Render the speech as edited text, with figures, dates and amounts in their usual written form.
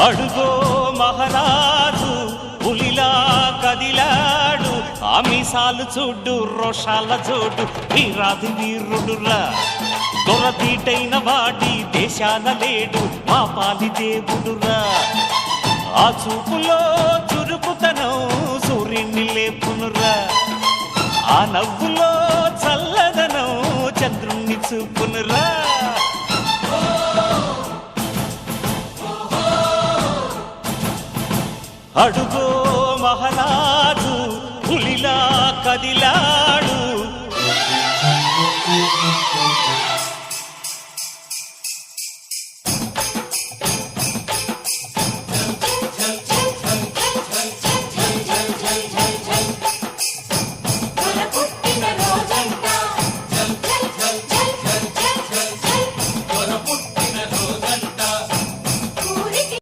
అడుగో మహారాజు పులిలా కదిలాడు, ఆమిసాలు చూడు రోషాల జోడు, వీరాది వీరుడురా. దొరతీటైన వాడి దేశాన లేడు, మా పాలి దేవుడురా. ఆ చూపులో చురుకుతనం సూర్యుని లేపునురా, ఆ నవ్వులో చల్లదనం చంద్రుణ్ణి చూపునురా. అడుగో మహారాజు పులిలా కదిలా